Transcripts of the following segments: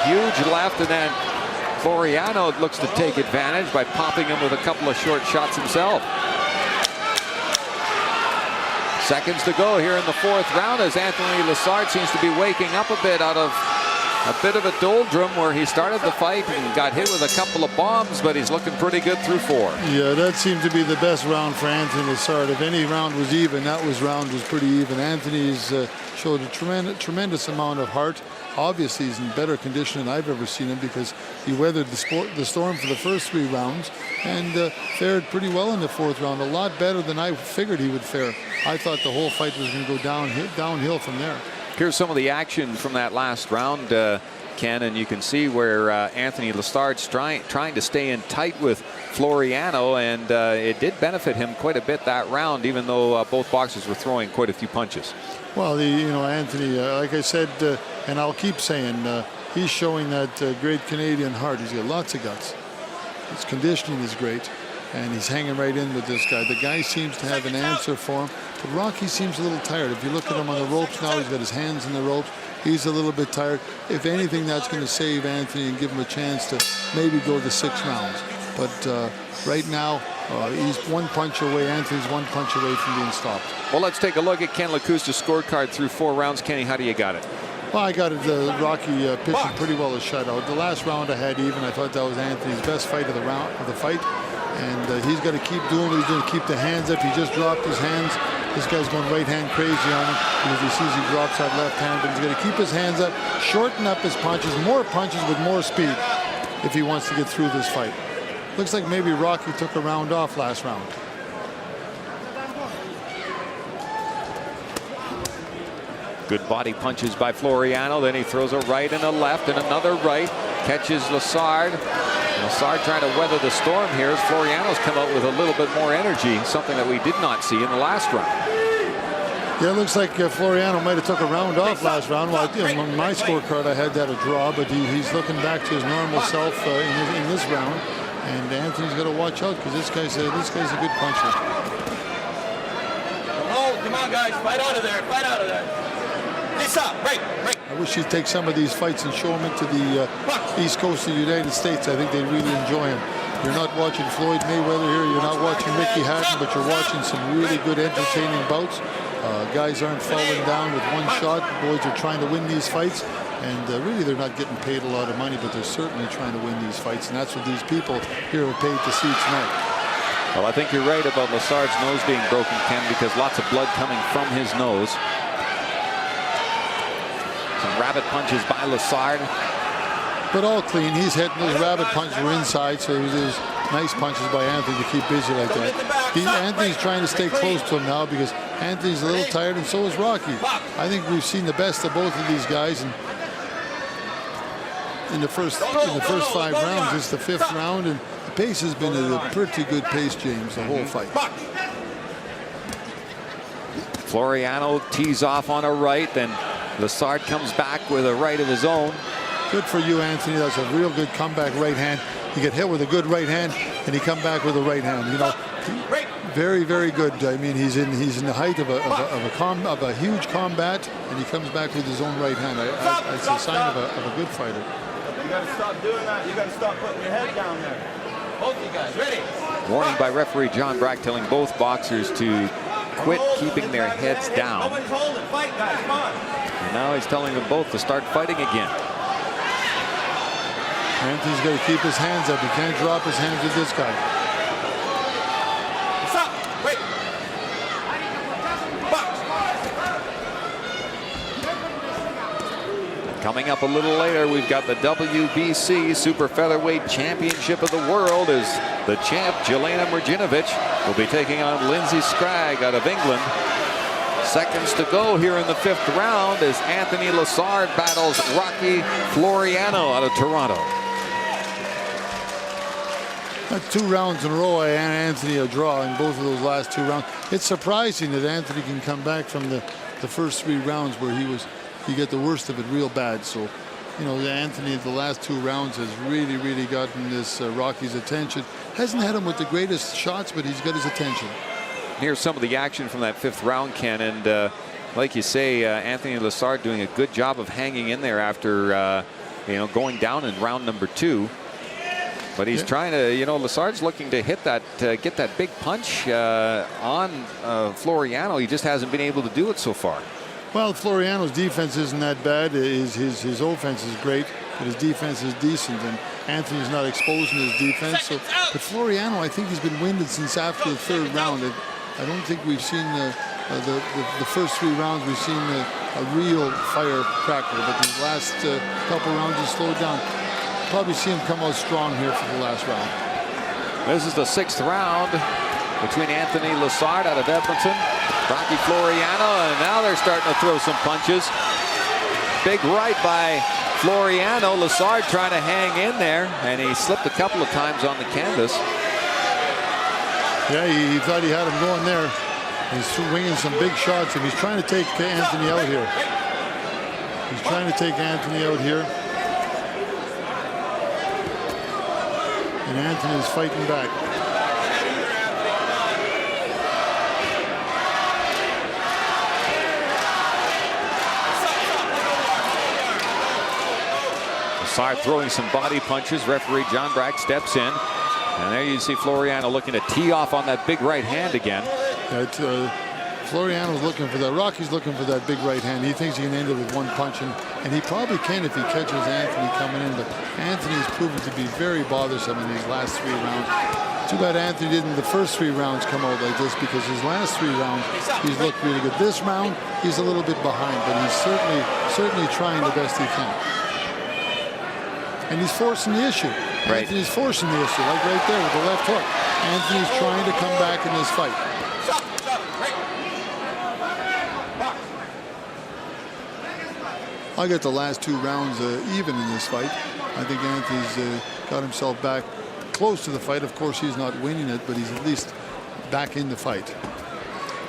huge left, and then Floriano looks to take advantage by popping him with a couple of short shots himself. Seconds to go here in the fourth round as Anthony Lessard seems to be waking up a bit out of a bit of a doldrum where he started the fight and got hit with a couple of bombs, but he's looking pretty good through 4. Yeah, that seemed to be the best round for Anthony Lessard. If any round was even, that round was pretty even. Anthony's showed a tremendous amount of heart. Obviously, he's in better condition than I've ever seen him because he weathered the storm for the first 3 rounds and fared pretty well in the fourth round. A lot better than I figured he would fare. I thought the whole fight was going to go downhill from there. Here's some of the action from that last round, Ken, and you can see where Anthony Lessard's trying to stay in tight with Floriano, and it did benefit him quite a bit that round, even though both boxers were throwing quite a few punches. Well, Anthony, like I said, and I'll keep saying, he's showing that great Canadian heart. He's got lots of guts. His conditioning is great, and he's hanging right in with this guy. The guy seems to have an answer for him, but Rocky seems a little tired. If you look at him on the ropes now, he's got his hands in the ropes. He's a little bit tired. If anything, that's going to save Anthony and give him a chance to maybe go the 6 rounds. But right now, he's 1 punch away. Anthony's 1 punch away from being stopped. Well, let's take a look at Ken Lacusta's scorecard through 4 rounds. Kenny, how do you got it? Well, I got it. Rocky pitching pretty well a shutout. The last round I had even. I thought that was Anthony's best fight of the fight. And he's got to keep doing it. He's going to keep the hands up. He just dropped his hands. This guy's going right hand crazy on him because he sees he drops that left hand. But he's going to keep his hands up, shorten up his punches, more punches with more speed if he wants to get through this fight. Looks like maybe Rocky took a round off last round. Good body punches by Floriano. Then he throws a right and a left and another right. Catches Lessard. Lessard trying to weather the storm here as Floriano's come out with a little bit more energy, something that we did not see in the last round. Yeah, it looks like Floriano might have took a round off last round. Well, on my scorecard, I had that a draw, but he's looking back to his normal self in this round. And Anthony's got to watch out because this guy's a good puncher. Come on, guys, fight out of there, fight out of there. Break. I wish he'd take some of these fights and show them into the East Coast of the United States. I think they'd really enjoy him. You're not watching Floyd Mayweather here. You're not watching Mickey Hatton, but you're watching some really good, entertaining bouts. Guys aren't falling down with one shot. Boys are trying to win these fights. And really, they're not getting paid a lot of money, but they're certainly trying to win these fights. And that's what these people here are paid to see tonight. Well, I think you're right about Lessard's nose being broken, Ken, because lots of blood coming from his nose. Some rabbit punches by Lessard. But all clean. He's hitting those rabbit punches were inside, so there's nice punches by Anthony to keep busy like that. Anthony's trying to stay close to him now because Anthony's a little tired, and so is Rocky. I think we've seen the best of both of these guys. And in the first 5 rounds, it's the 5th round, and the pace has been at a pretty good pace, James, the whole fight. Floriano tees off on a right, then Lessard comes back with a right of his own. Good for you, Anthony. That's a real good comeback right hand. You get hit with a good right hand, and he come back with a right hand. You know, very, very good. I mean, he's in the height of a huge combat, and he comes back with his own right hand. It's a sign of a good fighter. You got to stop doing that. You got to stop putting your head down there. Both of you guys, ready? Warning by referee John Brack telling both boxers to quit keeping their heads down. Nobody's holding. Fight, guys. Come on. And now he's telling them both to start fighting again. Anthony's got to keep his hands up. He can't drop his hands with this guy. Stop. Wait. Box. Coming up a little later, we've got the WBC Super Featherweight Championship of the World as the champ, Jelena Mrđinović, will be taking on Lindsay Scragg out of England. Seconds to go here in the 5th round as Anthony Lessard battles Rocky Floriano out of Toronto. 2 rounds in a row, and Anthony a draw in both of those last 2 rounds. It's surprising that Anthony can come back from the first 3 rounds where he got the worst of it real bad. So, you know, Anthony the last 2 rounds has really gotten this Rocky's attention. Hasn't had him with the greatest shots, but he's got his attention. Here's some of the action from that 5th round, Ken, and like you say, Anthony Lessard doing a good job of hanging in there after going down in round number 2. But he's trying to, Lassard's looking to hit that, get that big punch on Floriano. He just hasn't been able to do it so far. Well, Floriano's defense isn't that bad. His offense is great, but his defense is decent, and Anthony's not exposing his defense. So, but Floriano, I think he's been winded since after the 3rd round. I don't think we've seen the first 3 rounds. We've seen a real firecracker, but the last couple rounds he slowed down. Probably see him come out strong here for the last round. This is the 6th round between Anthony Lassard out of Edmonton, Rocky Floriano, and now they're starting to throw some punches. Big right by Floriano. Lassard trying to hang in there, and he slipped a couple of times on the canvas. Yeah, he thought he had him going there. He's swinging some big shots, and he's trying to take Anthony out here. He's trying to take Anthony out here. And Anthony is fighting back. Lassard throwing some body punches. Referee John Brack steps in. And there you see Floriano looking to tee off on that big right hand again. Floriano's looking for that. Rocky's looking for that big right hand. He thinks he can end it with one punch, and he probably can if he catches Anthony coming in. But Anthony's proven to be very bothersome in these last 3 rounds. Too bad Anthony didn't the first 3 rounds come out like this, because his last 3 rounds he's looked really good. This round he's a little bit behind, but he's certainly trying the best he can. And he's forcing the issue. Right. Anthony's forcing the issue, like right there with the left hook. Anthony's trying to come back in this fight. I got the last 2 rounds even in this fight. I think Anthony's got himself back close to the fight. Of course, he's not winning it, but he's at least back in the fight.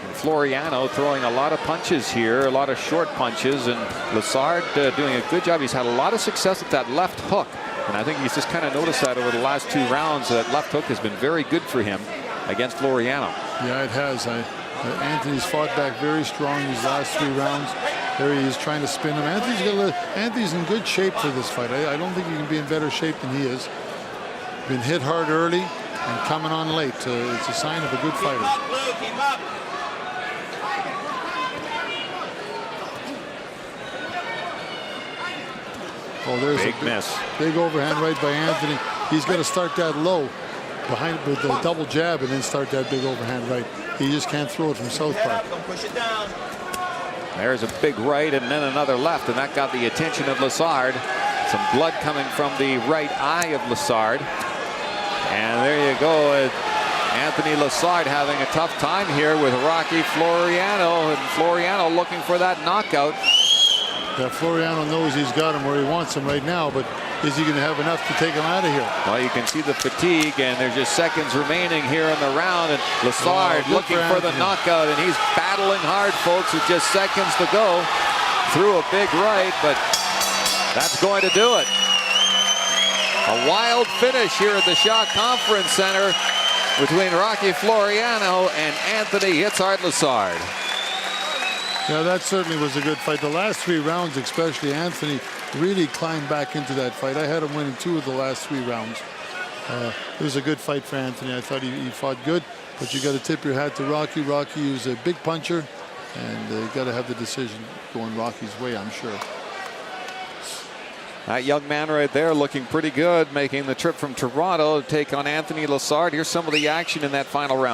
And Floriano throwing a lot of punches here, a lot of short punches, and Lassard doing a good job. He's had a lot of success with that left hook, and I think he's just kind of noticed that over the last 2 rounds. That left hook has been very good for him against Floriano. Yeah, it has. Anthony's fought back very strong these last 3 rounds. There he is trying to spin him. Anthony's in good shape for this fight. I don't think he can be in better shape than he is. Been hit hard early and coming on late. It's a sign of a good fighter. Oh, there's big miss. Big overhand right by Anthony. He's going to start that low behind with the double jab and then start that big overhand right. He just can't throw it from southpaw. Push it down. There's a big right and then another left, and that got the attention of Lassard. Some blood coming from the right eye of Lassard. And there you go. Anthony Lassard having a tough time here with Rocky Floriano, and Floriano looking for that knockout. Yeah, Floriano knows he's got him where he wants him right now, but is he going to have enough to take him out of here? Well, you can see the fatigue, and there's just seconds remaining here in the round, and Lassard looking for the knockout, and he's battling hard, folks, with just seconds to go. Threw a big right, but that's going to do it. A wild finish here at the Shaw Conference Center between Rocky Floriano and Anthony Hitzhard Lassard. Yeah, that certainly was a good fight. The last 3 rounds, especially, Anthony really climbed back into that fight. I had him winning 2 of the last 3 rounds. It was a good fight for Anthony. I thought he fought good, but you got to tip your hat to Rocky. Rocky is a big puncher, and you got to have the decision going Rocky's way, I'm sure. That young man right there looking pretty good, making the trip from Toronto to take on Anthony Lassard. Here's some of the action in that final round.